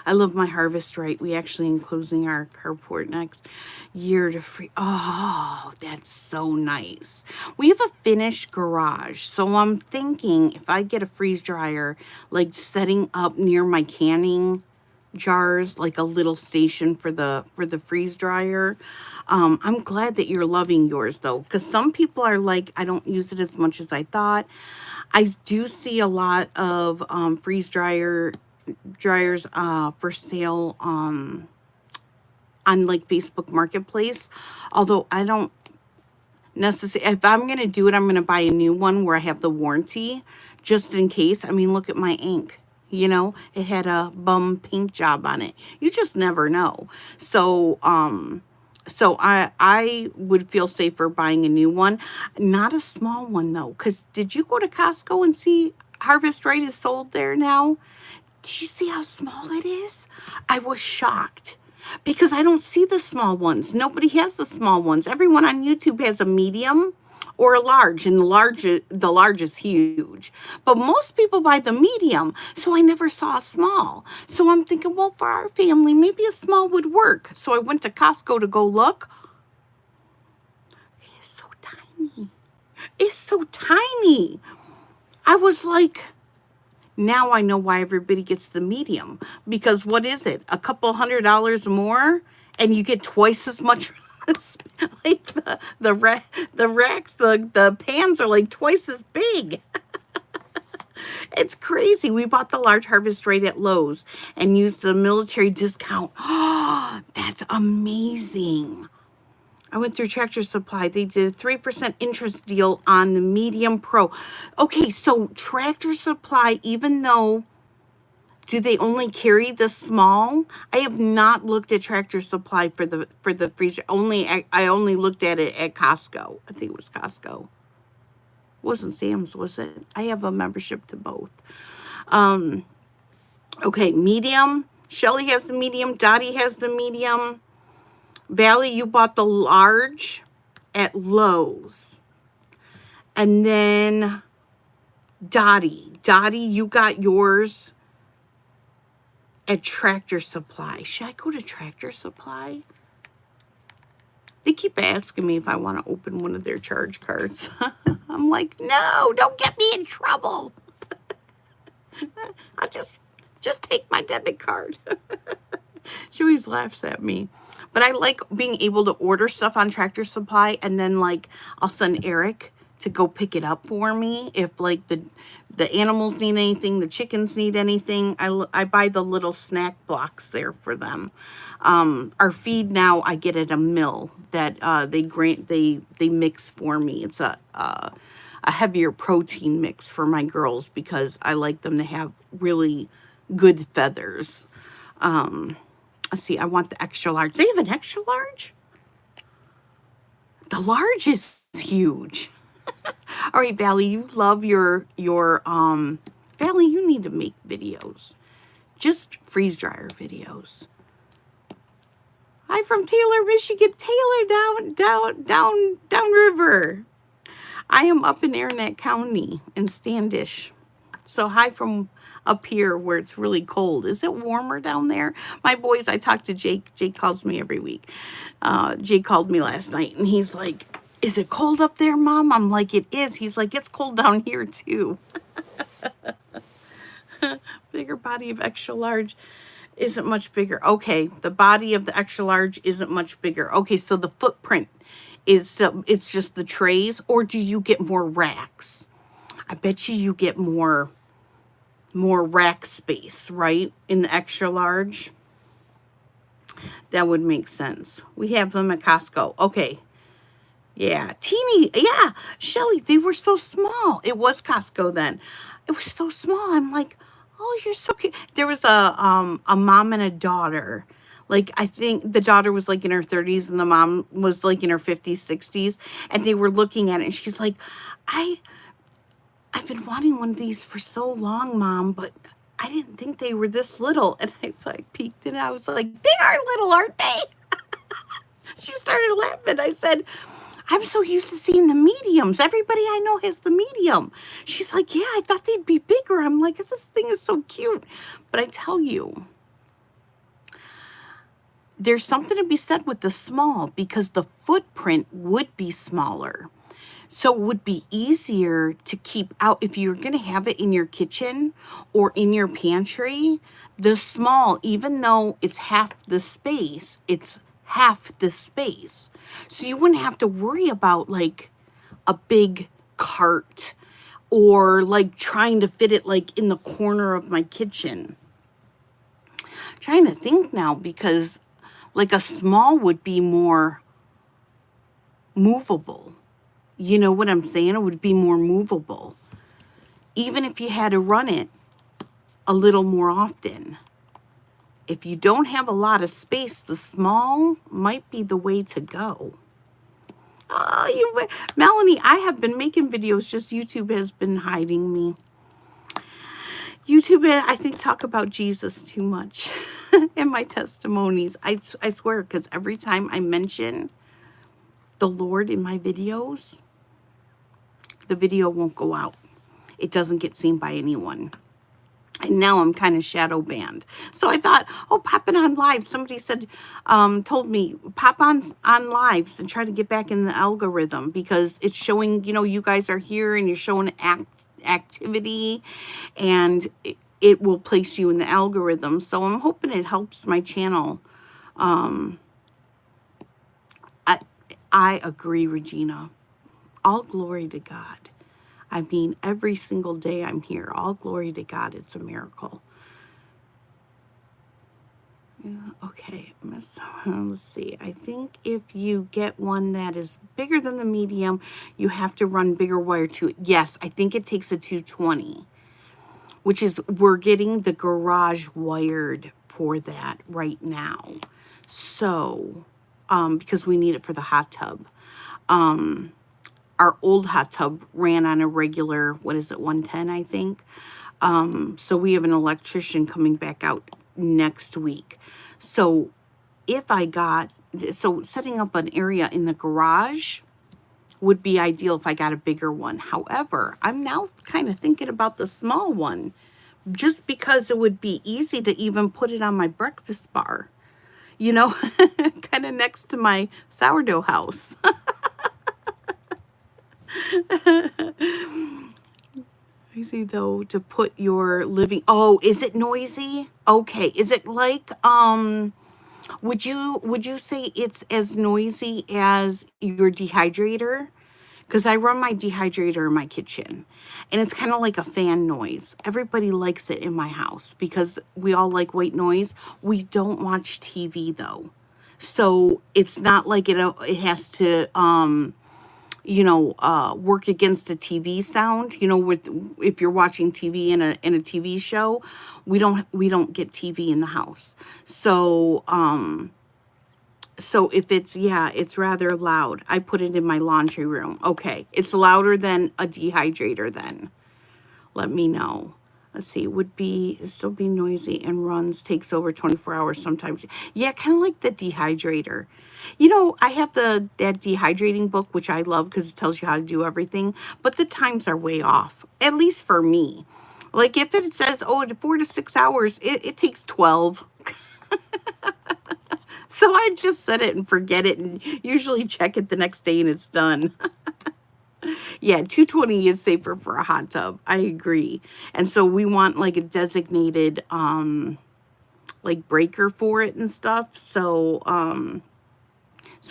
I love my harvest right. We actually enclosing our carport next year to free. Oh, that's so nice. We have a finished garage. So I'm thinking if I get a freeze dryer, like setting up near my canning jars, like a little station for the freeze dryer. I'm glad that you're loving yours though, because some people are like, I don't use it as much as I thought. I do see a lot of freeze dryers for sale on like Facebook Marketplace. Although I don't necessarily, if I'm going to do it, I'm going to buy a new one where I have the warranty just in case. I mean, look at my ink. You know, it had a bum paint job on it. You just never know. So, I would feel safer buying a new one. Not a small one though, because did you go to Costco and see Harvest Right is sold there now? Did you see how small it is? I was shocked because I don't see the small ones. Nobody has the small ones. Everyone on YouTube has a medium or a large, and the large is huge. But most people buy the medium, so I never saw a small. So I'm thinking, well, for our family, maybe a small would work. So I went to Costco to go look. It is so tiny. It's so tiny. I was like, now I know why everybody gets the medium. Because what is it? A couple $100 more, and you get twice as much. Like the racks, the pans are like twice as big. It's crazy. We bought the large harvest right at Lowe's and used the military discount. Oh, that's amazing. I went through Tractor Supply. They did a 3% interest deal on the Medium Pro. Okay, so Tractor Supply, even though, do they only carry the small? I have not looked at Tractor Supply for the freezer. I only looked at it at Costco. I think it was Costco. It wasn't Sam's, was it? I have a membership to both. Okay, medium. Shelly has the medium. Dottie has the medium. Valley, you bought the large at Lowe's. And then Dottie, you got yours at Tractor Supply. Should I go to Tractor Supply? They keep asking me if I want to open one of their charge cards. I'm like, no, don't get me in trouble. I'll just take my debit card. She always laughs at me. But I like being able to order stuff on Tractor Supply, and then like I'll send Eric to go pick it up for me if like the animals need anything, the chickens need anything. I buy the little snack blocks there for them. Our feed now I get at a mill that they mix for me. It's a heavier protein mix for my girls because I like them to have really good feathers. Let's see, I want the extra large. They have an extra large? The large is huge. All right, Valley, you love your Valley, you need to make videos. Just freeze dryer videos. Hi from Taylor, Michigan. Taylor down river. I am up in Aranet County in Standish. So hi from up here where it's really cold. Is it warmer down there? My boys, I talk to Jake. Jake calls me every week. Jake called me last night and he's like, is it cold up there, Mom? I'm like, it is. He's like, it's cold down here too. Bigger body of extra large isn't much bigger. Okay, the body of the extra large isn't much bigger. Okay, so the footprint is, it's just the trays, or do you get more racks? I bet you get more rack space, right? In the extra large. That would make sense. We have them at Costco. Okay. Yeah. Teeny. Yeah. Shelly, they were so small. It was Costco then. It was so small. I'm like, oh, you're so cute. There was a mom and a daughter. Like, I think the daughter was like in her 30s and the mom was like in her 50s, 60s. And they were looking at it and she's like, I've been wanting one of these for so long, Mom, but I didn't think they were this little. And I peeked and I was like, they are little, aren't they? She started laughing. I said, I'm so used to seeing the mediums. Everybody I know has the medium. She's like, yeah, I thought they'd be bigger. I'm like, this thing is so cute. But I tell you, there's something to be said with the small because the footprint would be smaller. So it would be easier to keep out if you're going to have it in your kitchen or in your pantry. The small, even though it's half the space, it's half the space. So you wouldn't have to worry about like a big cart or like trying to fit it like in the corner of my kitchen. I'm trying to think now because like a small would be more movable. You know what I'm saying? It would be more movable. Even if you had to run it a little more often. If you don't have a lot of space, the small might be the way to go. Oh, Melanie, I have been making videos, just YouTube has been hiding me. YouTube, I think, talk about Jesus too much in my testimonies. I swear, because every time I mention the Lord in my videos, the video won't go out. It doesn't get seen by anyone. And now I'm kind of shadow banned. So I thought, oh, popping on live. Somebody said, told me, pop on lives and try to get back in the algorithm because it's showing, you know, you guys are here and you're showing activity and it will place you in the algorithm. So I'm hoping it helps my channel. I agree, Regina. All glory to God. I mean, every single day I'm here. All glory to God. It's a miracle. Yeah, okay, let's see. I think if you get one that is bigger than the medium, you have to run bigger wire to it. Yes, I think it takes a 220, which is, we're getting the garage wired for that right now. So, because we need it for the hot tub. Our old hot tub ran on a regular, what is it, 110, I think. So we have an electrician coming back out next week. So so setting up an area in the garage would be ideal if I got a bigger one. However, I'm now kind of thinking about the small one, just because it would be easy to even put it on my breakfast bar, you know, kind of next to my sourdough house. Easy though to put your living. Oh, is it noisy? Okay. Is it like would you say it's as noisy as your dehydrator? Because I run my dehydrator in my kitchen, and it's kind of like a fan noise. Everybody likes it in my house because we all like white noise. We don't watch TV though, so it's not like it has to work against a TV sound. With if you're watching TV in a TV show, we don't get TV in the house. So if it's rather loud. I put it in my laundry room. Okay, it's louder than a dehydrator then. Let me know. Let's see, still be noisy and runs, takes over 24 hours sometimes. Yeah, kind of like the dehydrator. I have that dehydrating book, which I love because it tells you how to do everything, but the times are way off, at least for me. Like if it says, 4 to 6 hours, it takes 12. So I just set it and forget it and usually check it the next day and it's done. Yeah, 220 is safer for a hot tub. I agree. And so we want like a designated like breaker for it and stuff. So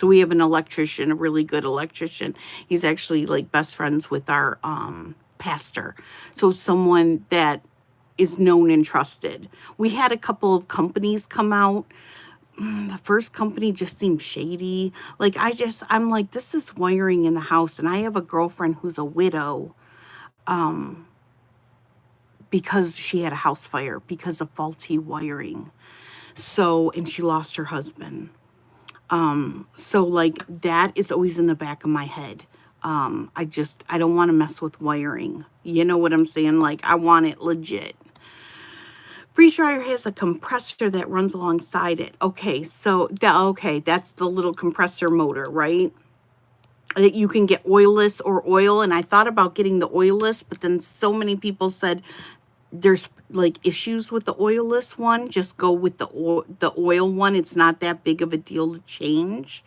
we have an electrician, a really good electrician. He's actually like best friends with our pastor. So someone that is known and trusted. We had a couple of companies come out. The first company just seemed shady. Like I'm like, this is wiring in the house. And I have a girlfriend who's a widow because she had a house fire because of faulty wiring. So, and she lost her husband. So like that is always in the back of my head. I don't want to mess with wiring. You know what I'm saying? Like I want it legit. Freeze dryer has a compressor that runs alongside it. Okay, so that's the little compressor motor, right? That you can get oilless or oil, and I thought about getting the oilless, but then so many people said there's like issues with the oilless one. Just go with the oil one. It's not that big of a deal to change.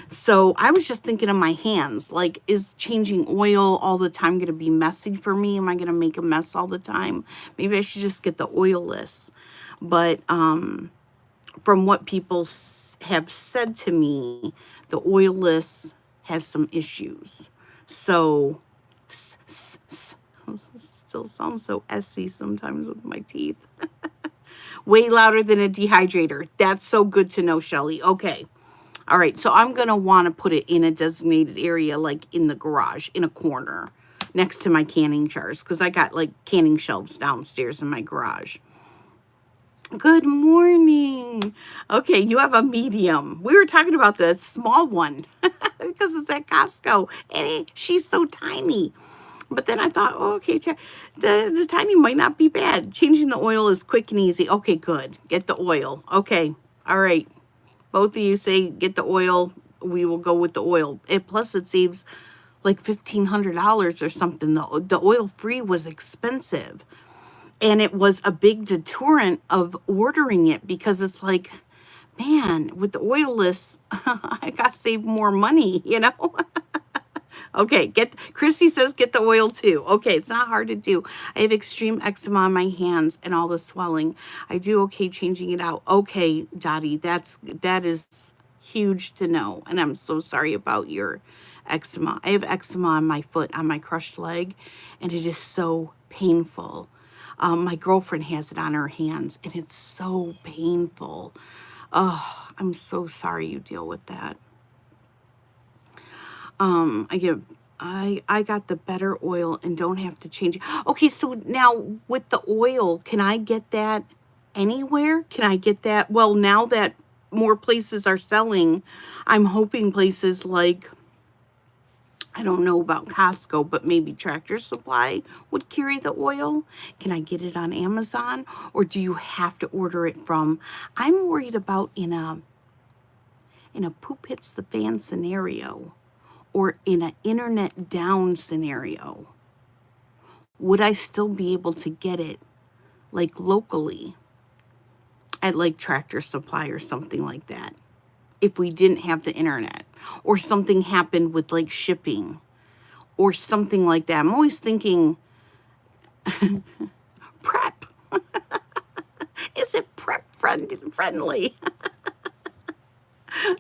So I was just thinking of my hands, like, is changing oil all the time going to be messy for me? Am I going to make a mess all the time? Maybe I should just get the oilless. But from what people have said to me, the oilless has some issues. So, still sounds so essy sometimes with my teeth. Way louder than a dehydrator. That's so good to know, Shelly. Okay. All right, so I'm going to want to put it in a designated area, like in the garage, in a corner, next to my canning jars, because I got like canning shelves downstairs in my garage. Good morning. Okay, you have a medium. We were talking about the small one because it's at Costco, and she's so tiny. But then I thought, okay, the tiny might not be bad. Changing the oil is quick and easy. Okay, good. Get the oil. Okay, all right. Both of you say get the oil. We will go with the oil. Plus it saves like $1,500 or something. The oil free was expensive. And it was a big deterrent of ordering it because it's like, man, with the oilless, I got to save more money, Okay, Chrissy says get the oil too. Okay, it's not hard to do. I have extreme eczema on my hands and all the swelling. I do okay changing it out. Okay, Dottie, that is huge to know. And I'm so sorry about your eczema. I have eczema on my foot, on my crushed leg, and it is so painful. My girlfriend has it on her hands, and it's so painful. Oh, I'm so sorry you deal with that. I got the better oil and don't have to change it. Okay, so now with the oil, can I get that anywhere? Can I get that? Well, now that more places are selling, I'm hoping places like, I don't know about Costco, but maybe Tractor Supply would carry the oil. Can I get it on Amazon, or do you have to order it from? I'm worried about in a poop hits the fan scenario, or in an internet down scenario. Would I still be able to get it like locally at like Tractor Supply or something like that if we didn't have the internet, or something happened with like shipping or something like that? I'm always thinking prep. Is it prep friendly?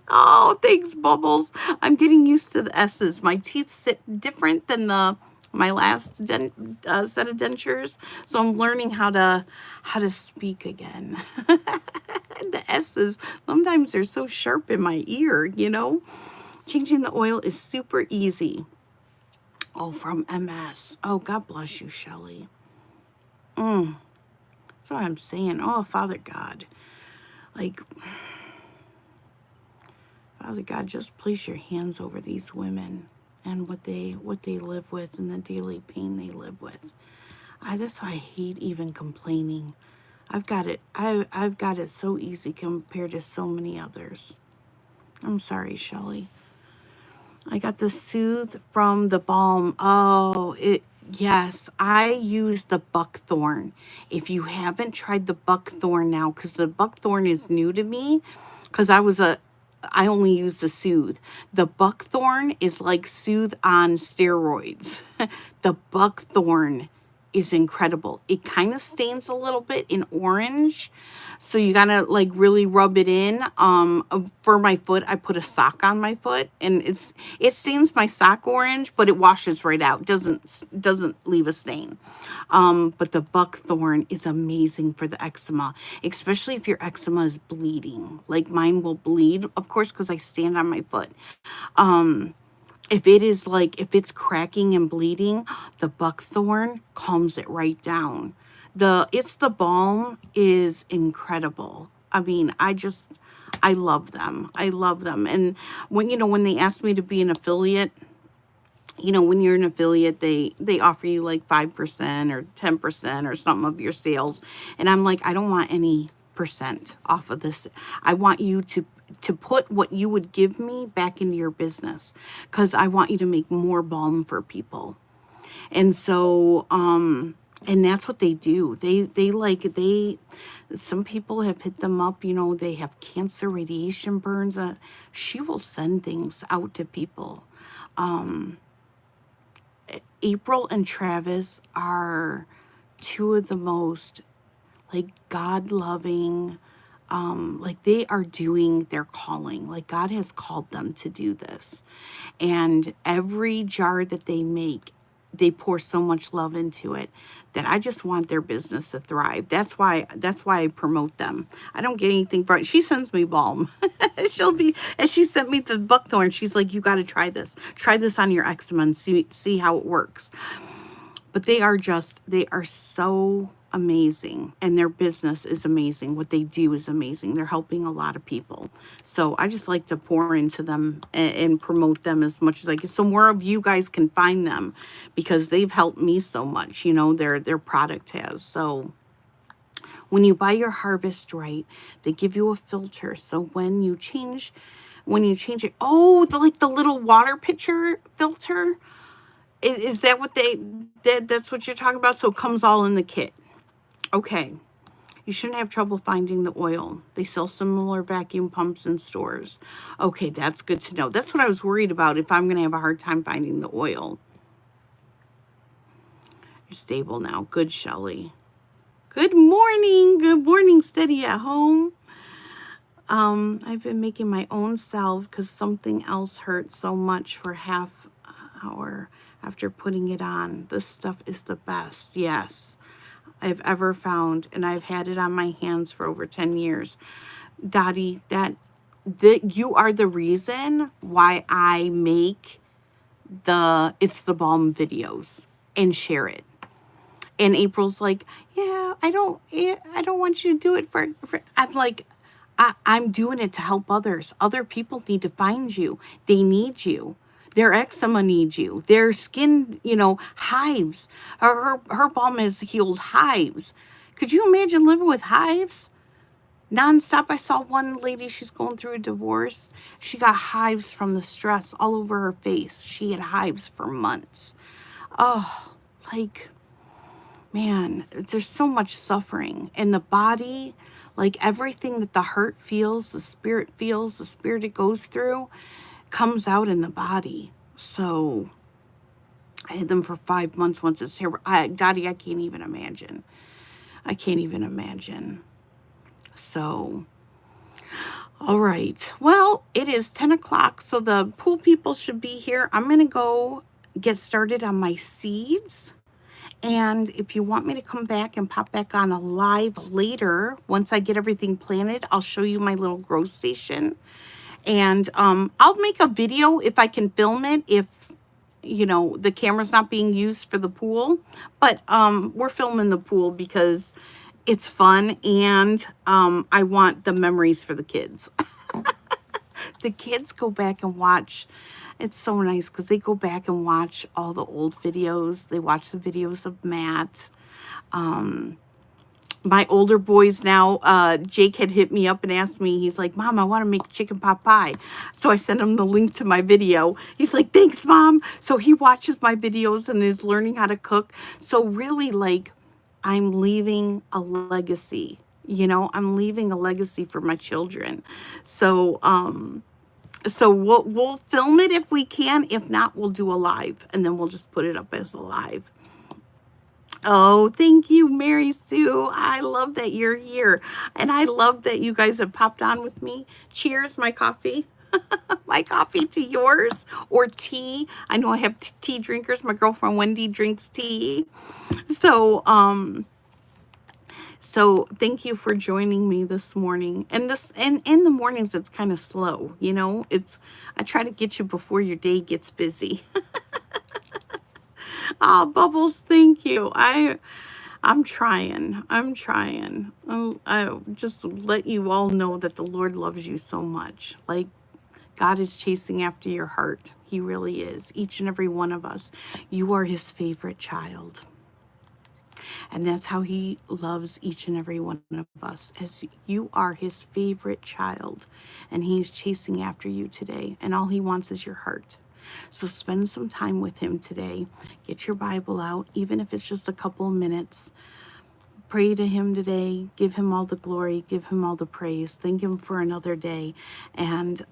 Oh, thanks, Bubbles. I'm getting used to the S's. My teeth sit different than my last set of dentures, so I'm learning how to speak again. The S's, sometimes they're so sharp in my ear, you know? Changing the oil is super easy. Oh, from MS. Oh, God bless you, Shelley. That's what I'm saying. Oh, Father God. Like, Father God, just place your hands over these women and what they live with and the daily pain they live with. That's why I hate even complaining. I've got it so easy compared to so many others. I'm sorry, Shelley. I got the Soothe from the balm. Oh, yes, I use the buckthorn. If you haven't tried the buckthorn now, because the buckthorn is new to me, because I only use the Soothe. The buckthorn is like Soothe on steroids. The buckthorn is incredible. It kind of stains a little bit in orange, so you gotta like really rub it in. For my foot, I put a sock on my foot, and it stains my sock orange, but it washes right out. Doesn't leave a stain. But the buckthorn is amazing for the eczema, especially if your eczema is bleeding. Like mine will bleed, of course, because I stand on my foot. If it's cracking and bleeding, the buckthorn calms it right down. The balm is incredible. I mean, I love them. I love them. And when they asked me to be an affiliate, when you're an affiliate, they offer you like 5% or 10% or something of your sales. And I'm like, I don't want any percent off of this. I want you to put what you would give me back into your business, because I want you to make more balm for people. And so, and that's what they do. Some people have hit them up, they have cancer, radiation burns. She will send things out to people. April and Travis are two of the most like God-loving, like they are doing their calling. Like God has called them to do this. And every jar that they make, they pour so much love into it that I just want their business to thrive. That's why I promote them. I don't get anything for it. She sends me balm. And she sent me the buckthorn. She's like, you got to try this. Try this on your eczema and see how it works. But they are so amazing, and their business is amazing. What they do is amazing. They're helping a lot of people. So I just like to pour into them and promote them as much as I can, so more of you guys can find them, because they've helped me so much, their product has. So when you buy your Harvest Right, they give you a filter. So when you change it, like the little water pitcher filter, is that what that's what you're talking about? So it comes all in the kit. Okay. You shouldn't have trouble finding the oil. They sell similar vacuum pumps in stores. Okay, that's good to know. That's what I was worried about, if I'm going to have a hard time finding the oil. You're stable now. Good, Shelley. Good morning. Good morning, Steady at Home. I've been making my own salve because something else hurt so much for half hour after putting it on. This stuff is the best, yes, I've ever found, and I've had it on my hands for over 10 years. Dottie, that you are the reason why I make the It's the Balm videos and share it. And April's like, yeah, I don't want you to do it for I'm like, I'm doing it to help others. Other people need to find you. They need you. Their eczema needs you. Their skin, hives. Her balm has healed hives. Could you imagine living with hives? Nonstop. I saw one lady, she's going through a divorce. She got hives from the stress all over her face. She had hives for months. Oh, like, man, there's so much suffering in the body. Like everything that the heart feels, the spirit it goes through comes out in the body. So I had them for 5 months once it's here. Dottie, I can't even imagine. I can't even imagine. So, all right. Well, it is 10 o'clock, so the pool people should be here. I'm going to go get started on my seeds. And if you want me to come back and pop back on a live later, once I get everything planted, I'll show you my little grow station. And I'll make a video if I can film it, if, the camera's not being used for the pool. But we're filming the pool because it's fun, and I want the memories for the kids. The kids go back and watch. It's so nice because they go back and watch all the old videos. They watch the videos of Matt. My older boys now, Jake had hit me up and asked me, he's like, Mom, I want to make chicken pot pie. So I sent him the link to my video. He's like, thanks, Mom. So he watches my videos and is learning how to cook. So really, like, I'm leaving a legacy. I'm leaving a legacy for my children. So, so we'll film it if we can. If not, we'll do a live, and then we'll just put it up as a live. Oh, thank you, Mary Sue. I love that you're here. And I love that you guys have popped on with me. Cheers, my coffee. My coffee to yours, or tea. I know I have tea drinkers. My girlfriend Wendy drinks tea. So, so thank you for joining me this morning. And in the mornings it's kind of slow, I try to get you before your day gets busy. Oh, Bubbles, thank you. I'm trying. I just let you all know that the Lord loves you so much. Like, God is chasing after your heart. He really is. Each and every one of us. You are his favorite child. And that's how he loves each and every one of us, as you are his favorite child. And he's chasing after you today. And all he wants is your heart. So spend some time with him today. Get your Bible out, even if it's just a couple of minutes. Pray to him today. Give him all the glory. Give him all the praise. Thank him for another day. And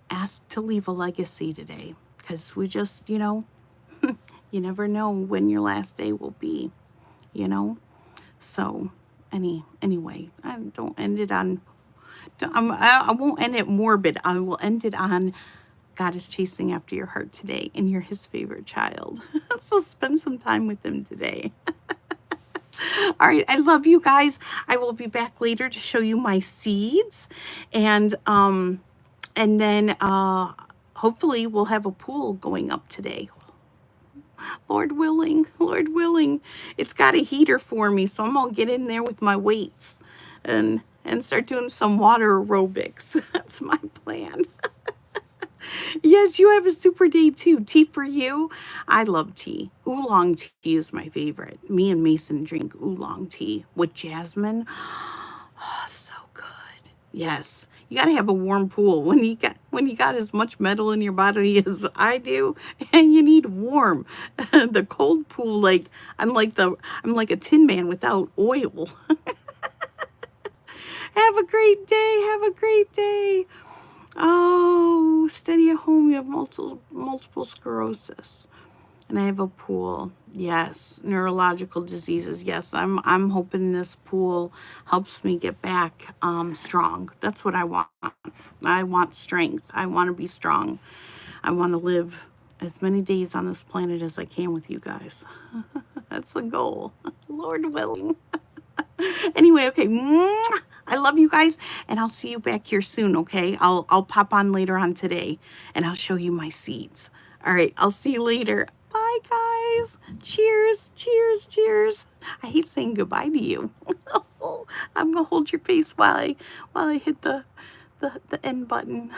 ask to leave a legacy today. Because we just, you never know when your last day will be. So anyway, I don't end it on, I won't end it morbid. I will end it on, God is chasing after your heart today, and you're his favorite child. So spend some time with him today. All right, I love you guys. I will be back later to show you my seeds, and then hopefully we'll have a pool going up today. Lord willing, it's got a heater for me, so I'm gonna get in there with my weights and start doing some water aerobics. That's my plan. Yes, you have a super day too. Tea for you. I love tea. Oolong tea is my favorite. Me and Mason drink oolong tea with jasmine. Oh, so good. Yes. You got to have a warm pool. When you got as much metal in your body as I do, and you need warm. The cold pool, like I'm like a tin man without oil. Have a great day. Have a great day. Oh, steady at home. You have multiple sclerosis. And I have a pool. Yes. Neurological diseases. Yes. I'm hoping this pool helps me get back strong. That's what I want. I want strength. I want to be strong. I want to live as many days on this planet as I can with you guys. That's the goal. Lord willing. Anyway, okay. I love you guys, and I'll see you back here soon, okay? I'll pop on later on today, and I'll show you my seeds. All right, I'll see you later. Bye, guys. Cheers, cheers, cheers. I hate saying goodbye to you. I'm gonna hold your face while I hit the end button.